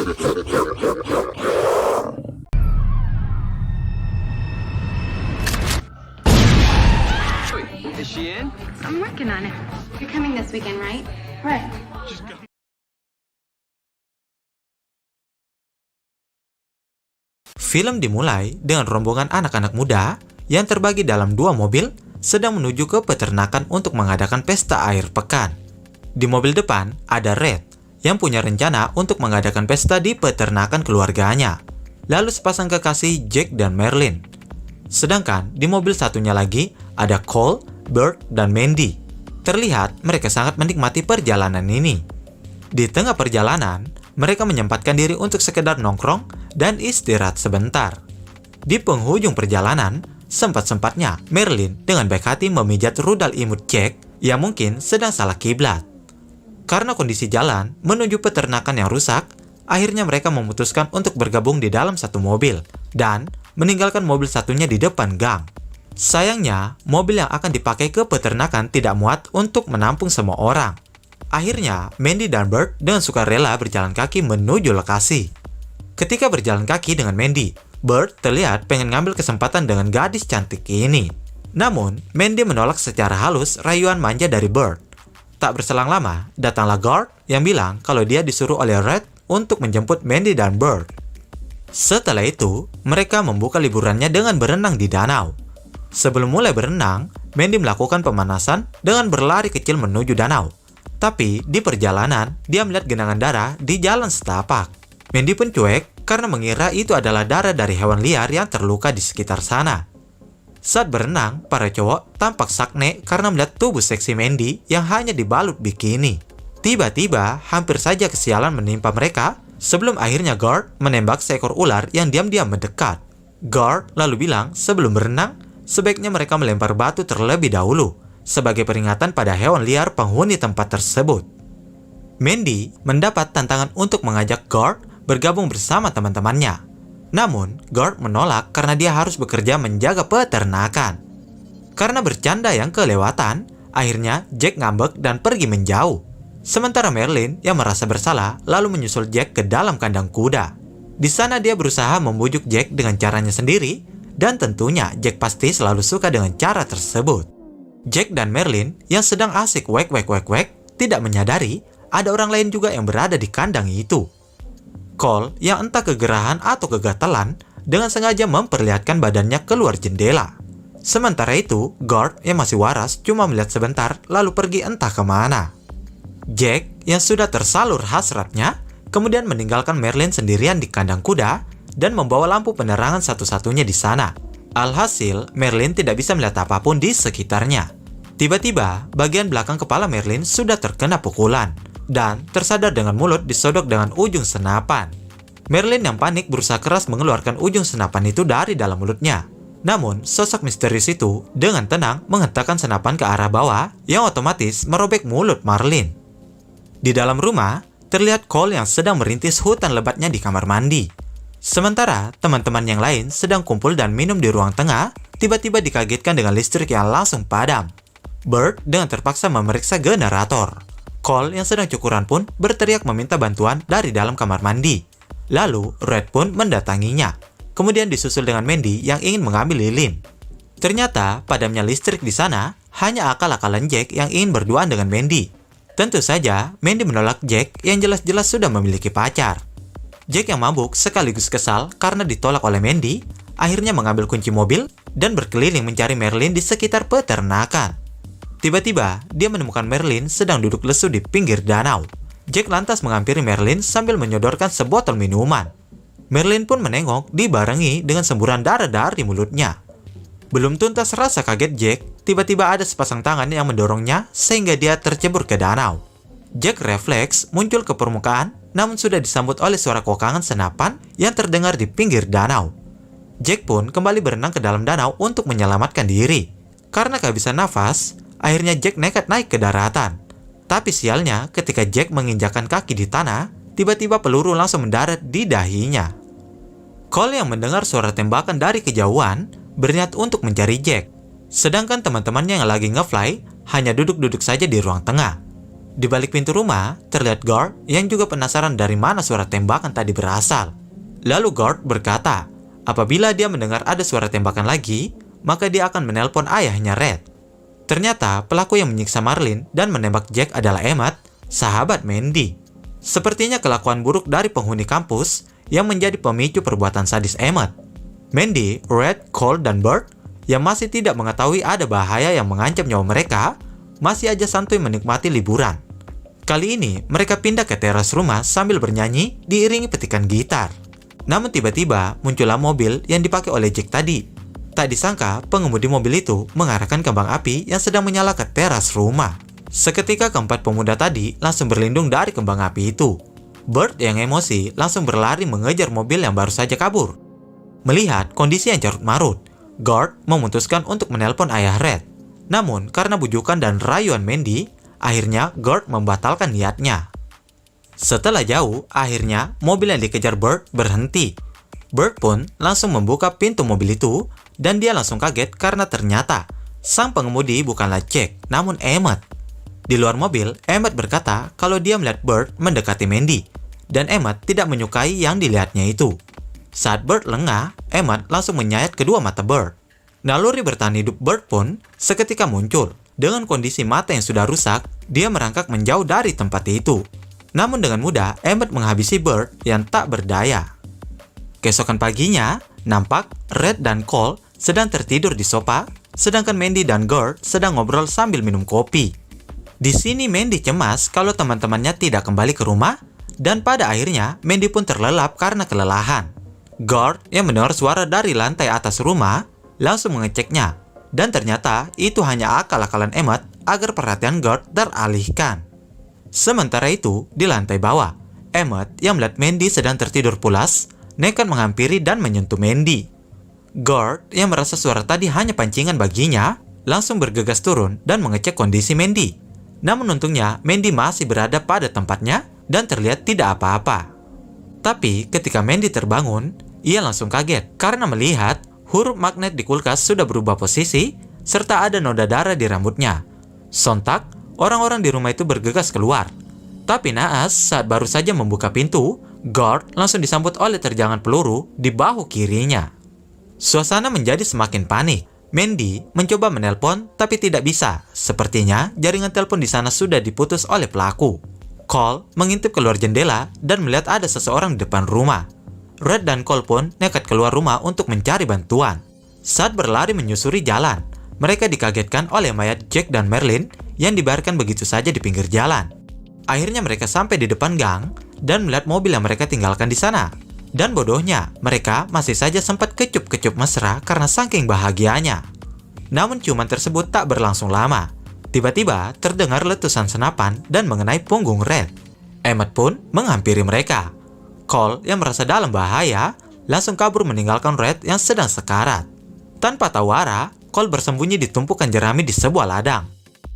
Is she in? I'm working on it. You're coming this weekend, right? Right. Film dimulai dengan rombongan anak-anak muda yang terbagi dalam dua mobil sedang menuju ke peternakan untuk mengadakan pesta akhir pekan. Di mobil depan ada Red yang punya rencana untuk mengadakan pesta di peternakan keluarganya. Lalu sepasang kekasih Jack dan Merlin. Sedangkan di mobil satunya lagi ada Cole, Bert, dan Mandy. Terlihat mereka sangat menikmati perjalanan ini. Di tengah perjalanan, mereka menyempatkan diri untuk sekedar nongkrong dan istirahat sebentar. Di penghujung perjalanan, sempat-sempatnya Merlin dengan baik hati memijat rudal imut Jack yang mungkin sedang salah kiblat. Karena kondisi jalan menuju peternakan yang rusak, akhirnya mereka memutuskan untuk bergabung di dalam satu mobil dan meninggalkan mobil satunya di depan gang. Sayangnya, mobil yang akan dipakai ke peternakan tidak muat untuk menampung semua orang. Akhirnya, Mandy dan Bert dengan sukarela berjalan kaki menuju lokasi. Ketika berjalan kaki dengan Mandy, Bert terlihat pengen ngambil kesempatan dengan gadis cantik ini. Namun, Mandy menolak secara halus rayuan manja dari Bert. Tak berselang lama, datanglah Guard yang bilang kalau dia disuruh oleh Red untuk menjemput Mandy dan Bert. Setelah itu, mereka membuka liburannya dengan berenang di danau. Sebelum mulai berenang, Mandy melakukan pemanasan dengan berlari kecil menuju danau. Tapi di perjalanan, dia melihat genangan darah di jalan setapak. Mandy pun cuek karena mengira itu adalah darah dari hewan liar yang terluka di sekitar sana. Saat berenang, para cowok tampak sakne karena melihat tubuh seksi Mandy yang hanya dibalut bikini. Tiba-tiba, hampir saja kesialan menimpa mereka sebelum akhirnya Guard menembak seekor ular yang diam-diam mendekat. Guard lalu bilang sebelum berenang, sebaiknya mereka melempar batu terlebih dahulu sebagai peringatan pada hewan liar penghuni tempat tersebut. Mandy mendapat tantangan untuk mengajak Guard bergabung bersama teman-temannya. Namun, Guard menolak karena dia harus bekerja menjaga peternakan. Karena bercanda yang kelewatan, akhirnya Jack ngambek dan pergi menjauh. Sementara Merlin yang merasa bersalah lalu menyusul Jack ke dalam kandang kuda. Di sana dia berusaha membujuk Jack dengan caranya sendiri, dan tentunya Jack pasti selalu suka dengan cara tersebut. Jack dan Merlin yang sedang asik wek tidak menyadari ada orang lain juga yang berada di kandang itu. Cole yang entah kegerahan atau kegatelan dengan sengaja memperlihatkan badannya keluar jendela. Sementara itu, Guard yang masih waras cuma melihat sebentar lalu pergi entah kemana. Jack yang sudah tersalur hasratnya kemudian meninggalkan Merlin sendirian di kandang kuda dan membawa lampu penerangan satu-satunya di sana. Alhasil, Merlin tidak bisa melihat apapun di sekitarnya. Tiba-tiba, bagian belakang kepala Merlin sudah terkena pukulan dan tersadar dengan mulut disodok dengan ujung senapan. Merlin yang panik berusaha keras mengeluarkan ujung senapan itu dari dalam mulutnya. Namun, sosok misterius itu dengan tenang menghentakkan senapan ke arah bawah yang otomatis merobek mulut Merlin. Di dalam rumah, terlihat Cole yang sedang merintis hutan lebatnya di kamar mandi. Sementara teman-teman yang lain sedang kumpul dan minum di ruang tengah, tiba-tiba dikagetkan dengan listrik yang langsung padam. Bert dengan terpaksa memeriksa generator. Cole yang sedang cukuran pun berteriak meminta bantuan dari dalam kamar mandi. Lalu Red pun mendatanginya. Kemudian disusul dengan Mandy yang ingin mengambil lilin. Ternyata padamnya listrik di sana hanya akal-akalan Jack yang ingin berduaan dengan Mandy. Tentu saja Mandy menolak Jack yang jelas-jelas sudah memiliki pacar. Jack yang mabuk sekaligus kesal karena ditolak oleh Mandy, akhirnya mengambil kunci mobil dan berkeliling mencari Merlin di sekitar peternakan. Tiba-tiba, dia menemukan Merlin sedang duduk lesu di pinggir danau. Jack lantas menghampiri Merlin sambil menyodorkan sebotol minuman. Merlin pun menengok dibarengi dengan semburan darah dari mulutnya. Belum tuntas rasa kaget Jack, tiba-tiba ada sepasang tangan yang mendorongnya sehingga dia tercebur ke danau. Jack refleks muncul ke permukaan, namun sudah disambut oleh suara kokangan senapan yang terdengar di pinggir danau. Jack pun kembali berenang ke dalam danau untuk menyelamatkan diri. Karena kehabisan nafas, akhirnya Jack nekat naik ke daratan. Tapi sialnya, ketika Jack menginjakkan kaki di tanah, tiba-tiba peluru langsung mendarat di dahinya. Cole yang mendengar suara tembakan dari kejauhan, berniat untuk mencari Jack. Sedangkan teman-temannya yang lagi nge-fly, hanya duduk-duduk saja di ruang tengah. Di balik pintu rumah, terlihat Guard yang juga penasaran dari mana suara tembakan tadi berasal. Lalu Guard berkata, apabila dia mendengar ada suara tembakan lagi, maka dia akan menelpon ayahnya Red. Ternyata pelaku yang menyiksa Marlene dan menembak Jack adalah Emmett, sahabat Mandy. Sepertinya kelakuan buruk dari penghuni kampus yang menjadi pemicu perbuatan sadis Emmett. Mandy, Red, Cole, dan Bert yang masih tidak mengetahui ada bahaya yang mengancam nyawa mereka, masih aja santuy menikmati liburan. Kali ini, mereka pindah ke teras rumah sambil bernyanyi diiringi petikan gitar. Namun tiba-tiba muncullah mobil yang dipakai oleh Jack tadi. Tak disangka, pengemudi mobil itu mengarahkan kembang api yang sedang menyala ke teras rumah. Seketika keempat pemuda tadi langsung berlindung dari kembang api itu. Bert yang emosi langsung berlari mengejar mobil yang baru saja kabur. Melihat kondisi yang carut-marut, Guard memutuskan untuk menelpon ayah Red. Namun, karena bujukan dan rayuan Mandy, akhirnya Guard membatalkan niatnya. Setelah jauh, akhirnya mobil yang dikejar Bert berhenti. Bert pun langsung membuka pintu mobil itu dan dia langsung kaget karena ternyata sang pengemudi bukanlah Jack, namun Emmett. Di luar mobil, Emmett berkata kalau dia melihat Bert mendekati Mandy dan Emmett tidak menyukai yang dilihatnya itu. Saat Bert lengah, Emmett langsung menyayat kedua mata Bert. Naluri bertahan hidup Bert pun seketika muncul. Dengan kondisi mata yang sudah rusak, dia merangkak menjauh dari tempat itu. Namun dengan mudah, Emmett menghabisi Bert yang tak berdaya. Keesokan paginya, nampak Red dan Cole sedang tertidur di sofa, sedangkan Mandy dan Guard sedang ngobrol sambil minum kopi. Di sini Mandy cemas kalau teman-temannya tidak kembali ke rumah, dan pada akhirnya Mandy pun terlelap karena kelelahan. Guard yang mendengar suara dari lantai atas rumah langsung mengeceknya, dan ternyata itu hanya akal-akalan Emmett agar perhatian Guard teralihkan. Sementara itu, di lantai bawah, Emmett yang melihat Mandy sedang tertidur pulas, nekat menghampiri dan menyentuh Mandy. Guard yang merasa suara tadi hanya pancingan baginya, langsung bergegas turun dan mengecek kondisi Mandy. Namun untungnya, Mandy masih berada pada tempatnya dan terlihat tidak apa-apa. Tapi ketika Mandy terbangun, ia langsung kaget karena melihat huruf magnet di kulkas sudah berubah posisi, serta ada noda darah di rambutnya. Sontak, orang-orang di rumah itu bergegas keluar. Tapi naas, saat baru saja membuka pintu, Guard langsung disambut oleh terjangan peluru di bahu kirinya. Suasana menjadi semakin panik. Mandy mencoba menelpon, tapi tidak bisa. Sepertinya jaringan telepon di sana sudah diputus oleh pelaku. Cole mengintip keluar jendela dan melihat ada seseorang di depan rumah. Red dan Cole pun nekat keluar rumah untuk mencari bantuan. Saat berlari menyusuri jalan, mereka dikagetkan oleh mayat Jack dan Marlene yang dibiarkan begitu saja di pinggir jalan. Akhirnya mereka sampai di depan gang dan melihat mobil yang mereka tinggalkan di sana. Dan bodohnya, mereka masih saja sempat kecup-kecup mesra karena saking bahagianya. Namun ciuman tersebut tak berlangsung lama. Tiba-tiba terdengar letusan senapan dan mengenai punggung Red. Emmett pun menghampiri mereka. Cole yang merasa dalam bahaya langsung kabur meninggalkan Red yang sedang sekarat. Tanpa tahu arah, Cole bersembunyi di tumpukan jerami di sebuah ladang.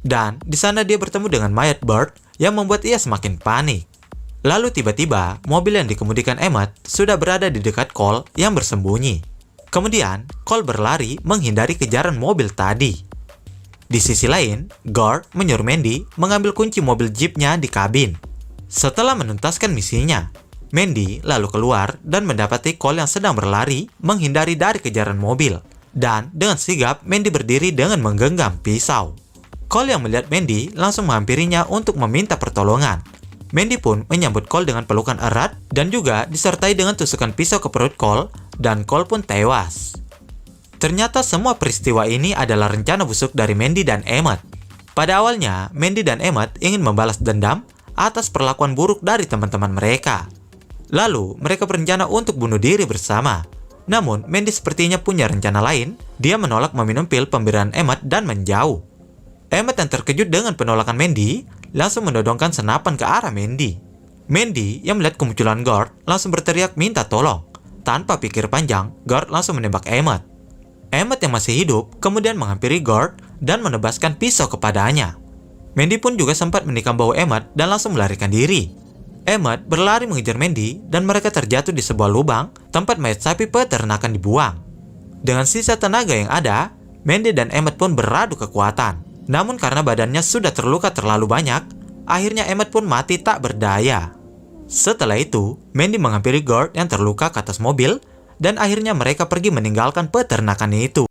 Dan di sana dia bertemu dengan mayat Bert yang membuat ia semakin panik. Lalu tiba-tiba mobil yang dikemudikan Emmett sudah berada di dekat Cole yang bersembunyi. Kemudian Cole berlari menghindari kejaran mobil tadi. Di sisi lain, Guard menyuruh Mandy mengambil kunci mobil jeepnya di kabin. Setelah menuntaskan misinya, Mandy lalu keluar dan mendapati Cole yang sedang berlari menghindari dari kejaran mobil. Dan dengan sigap, Mandy berdiri dengan menggenggam pisau. Cole yang melihat Mandy langsung menghampirinya untuk meminta pertolongan. Mandy pun menyambut Cole dengan pelukan erat dan juga disertai dengan tusukan pisau ke perut Cole, dan Cole pun tewas. Ternyata semua peristiwa ini adalah rencana busuk dari Mandy dan Emmett. Pada awalnya, Mandy dan Emmett ingin membalas dendam atas perlakuan buruk dari teman-teman mereka. Lalu, mereka berencana untuk bunuh diri bersama. Namun, Mandy sepertinya punya rencana lain. Dia menolak meminum pil pemberian Emmett dan menjauh. Emmett yang terkejut dengan penolakan Mandy, langsung mendodongkan senapan ke arah Mandy. Mandy yang melihat kemunculan Guard langsung berteriak minta tolong. Tanpa pikir panjang, Guard langsung menembak Emmett. Emmett yang masih hidup kemudian menghampiri Guard dan menebaskan pisau kepadanya. Mandy pun juga sempat menikam bahu Emmett dan langsung melarikan diri. Emmett berlari mengejar Mandy dan mereka terjatuh di sebuah lubang tempat mayat sapi peternakan dibuang. Dengan sisa tenaga yang ada, Mandy dan Emmett pun beradu kekuatan. Namun karena badannya sudah terluka terlalu banyak, Akhirnya Emmett pun mati tak berdaya. Setelah itu, Mandy menghampiri Gord yang terluka ke atas mobil dan akhirnya mereka pergi meninggalkan peternakannya itu.